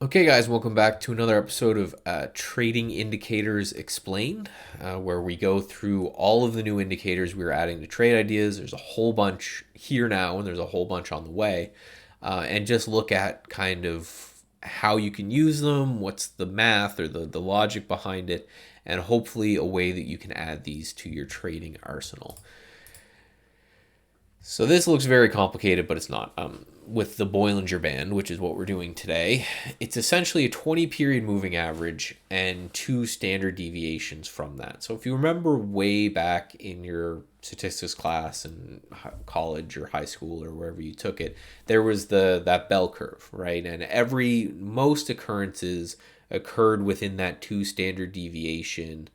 Okay, guys, welcome back to another episode of Trading Indicators Explained, where we go through all of the new indicators we're adding to trade ideas. There's a whole bunch here now, and there's a whole bunch on the way, and just look at kind of how you can use them, what's the math or the logic behind it, and hopefully a way that you can add these to your trading arsenal. So this looks very complicated, but it's not. With the Bollinger Band, which is what we're doing today, it's essentially a 20 period moving average and two standard deviations from that. So if you remember way back in your statistics class in college or high school or wherever you took it, there was that bell curve, right? And most occurrences occurred within that two standard deviation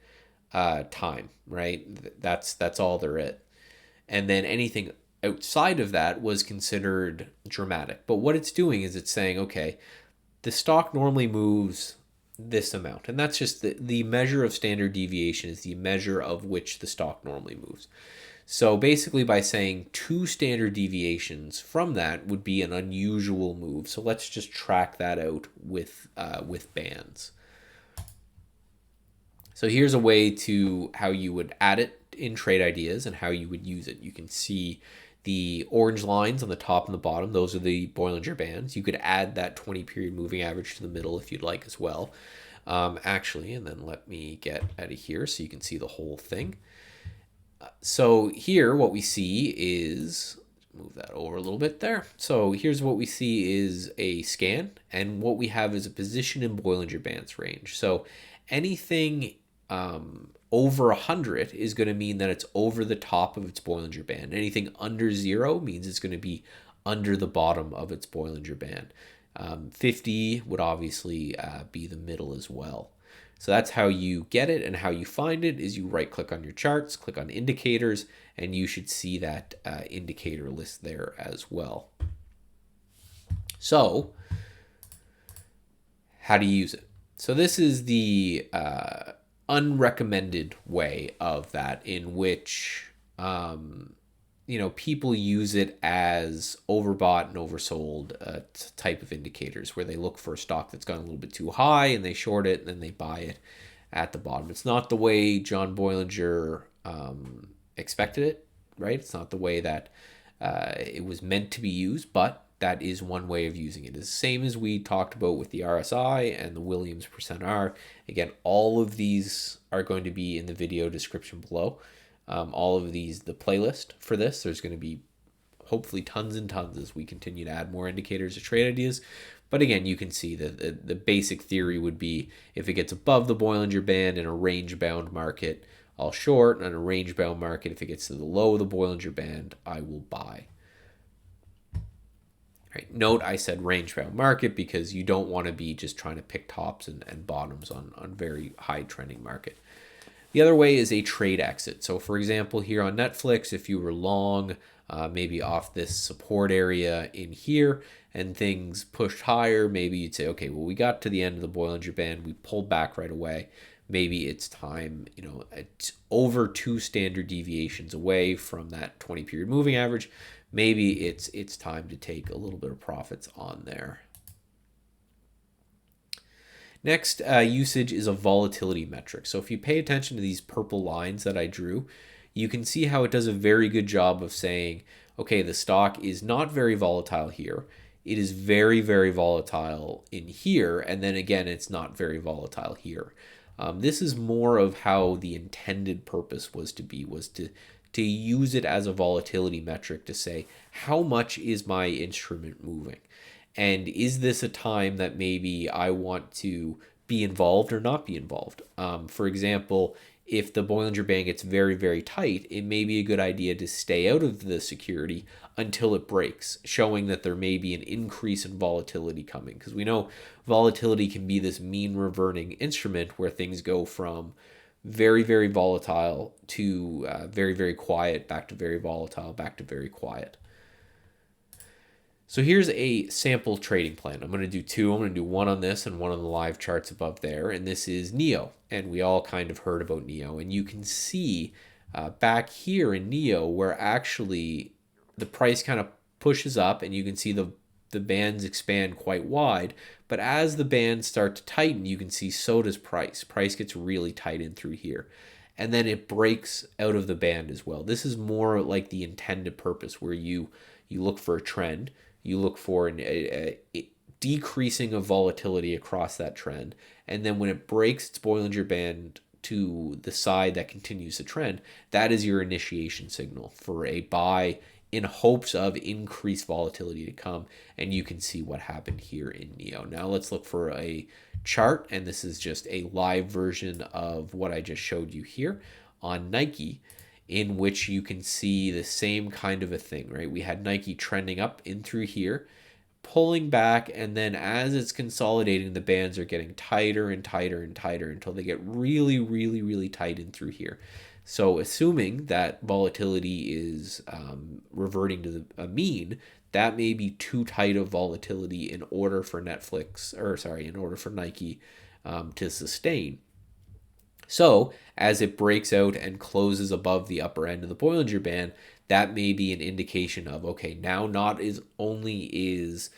time, right? That's all there is. And then anything outside of that was considered dramatic. But what it's doing is it's saying, okay, the stock normally moves this amount. And that's just the measure of standard deviation is the measure of which the stock normally moves. So basically by saying two standard deviations from that would be an unusual move. So let's just track that out with bands. So here's a way to how you would add it in trade ideas and how you would use it. You can see the orange lines on the top and the bottom. Those are the Bollinger Bands. You could add that 20 period moving average to the middle if you'd like as well. Actually, and then let me get out of here so you can see the whole thing. So here what we see is, move that over a little bit there. So here's what we see is a scan, and what we have is a position in Bollinger Bands range. So anything over 100 is going to mean that it's over the top of its Bollinger Band. Anything under 0 means it's going to be under the bottom of its Bollinger Band. 50 would obviously be the middle as well. So that's how you get it, and how you find it is you right click on your charts, click on indicators, and you should see that indicator list there as well. So how do you use it? So this is the unrecommended way of that, in which people use it as overbought and oversold type of indicators, where they look for a stock that's gone a little bit too high and they short it and then they buy it at the bottom. It's not the way John Bollinger expected it, right? It's not the way that it was meant to be used, but that is one way of using it. It's the same as we talked about with the RSI and the Williams %R. Again, all of these are going to be in the video description below. All of these, the playlist for this, there's going to be hopefully tons and tons as we continue to add more indicators to trade ideas. But again, you can see that the basic theory would be if it gets above the Bollinger Band in a range-bound market, I'll short, and in a range-bound market, if it gets to the low of the Bollinger Band, I will buy. Right. Note I said range-bound market because you don't want to be just trying to pick tops and bottoms on very high trending market. The other way is a trade exit. So for example, here on Netflix, if you were long, maybe off this support area in here and things pushed higher, maybe you'd say, okay, well, we got to the end of the Bollinger Band, we pulled back right away. Maybe it's time, it's over two standard deviations away from that 20 period moving average. Maybe it's time to take a little bit of profits on there. Next usage is a volatility metric. So if you pay attention to these purple lines that I drew, you can see how it does a very good job of saying, okay, the stock is not very volatile here. It is very, very volatile in here. And then again, it's not very volatile here. This is more of how the intended purpose was to use it as a volatility metric to say, how much is my instrument moving? And is this a time that maybe I want to be involved or not be involved? For example, if the Bollinger Band gets very, very tight, it may be a good idea to stay out of the security until it breaks, showing that there may be an increase in volatility coming. Because we know volatility can be this mean reverting instrument where things go from very, very volatile to very, very quiet, back to very volatile, back to very quiet. So here's a sample trading plan. I'm going to do two. I'm going to do one on this and one on the live charts above there. And this is NEO. And we all kind of heard about NEO. And you can see back here in NEO where actually the price kind of pushes up and you can see the the bands expand quite wide, but as the bands start to tighten, you can see so does price. Price gets really tight in through here. And then it breaks out of the band as well. This is more like the intended purpose where you look for a trend, you look for a decreasing of volatility across that trend, and then when it breaks its Bollinger Band to the side that continues the trend, that is your initiation signal for a buy in hopes of increased volatility to come. And you can see what happened here in NEO. Now let's look for a chart, and this is just a live version of what I just showed you here on Nike, in which you can see the same kind of a thing, right? We had Nike trending up in through here, pulling back, and then as it's consolidating, the bands are getting tighter and tighter and tighter until they get really, really, really tight in through here. So assuming that volatility is reverting to a mean, that may be too tight of volatility in order for in order for Nike to sustain. So as it breaks out and closes above the upper end of the Bollinger Band, that may be an indication of, okay, now not is only is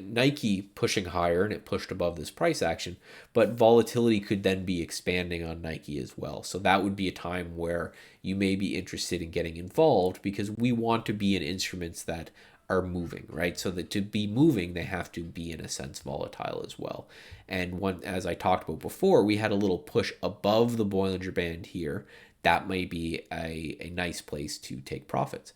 Nike pushing higher and it pushed above this price action, but volatility could then be expanding on Nike as well. So that would be a time where you may be interested in getting involved, because we want to be in instruments that are moving, right? So that to be moving, they have to be in a sense volatile as well. And as I talked about before, we had a little push above the Bollinger Band here. That may be a nice place to take profits.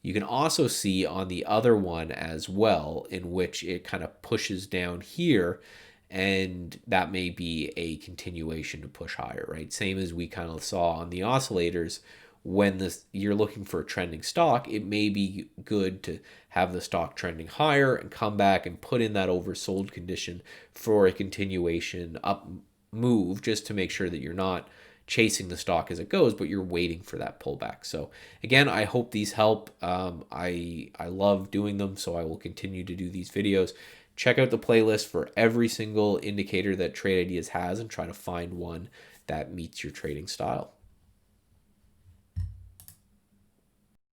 You can also see on the other one as well, in which it kind of pushes down here, and that may be a continuation to push higher, right? Same as we kind of saw on the oscillators. When you're looking for a trending stock, it may be good to have the stock trending higher and come back and put in that oversold condition for a continuation up move, just to make sure that you're not chasing the stock as it goes, but you're waiting for that pullback. So again, I hope these help. I love doing them, so I will continue to do these videos. Check out the playlist for every single indicator that Trade Ideas has and try to find one that meets your trading style.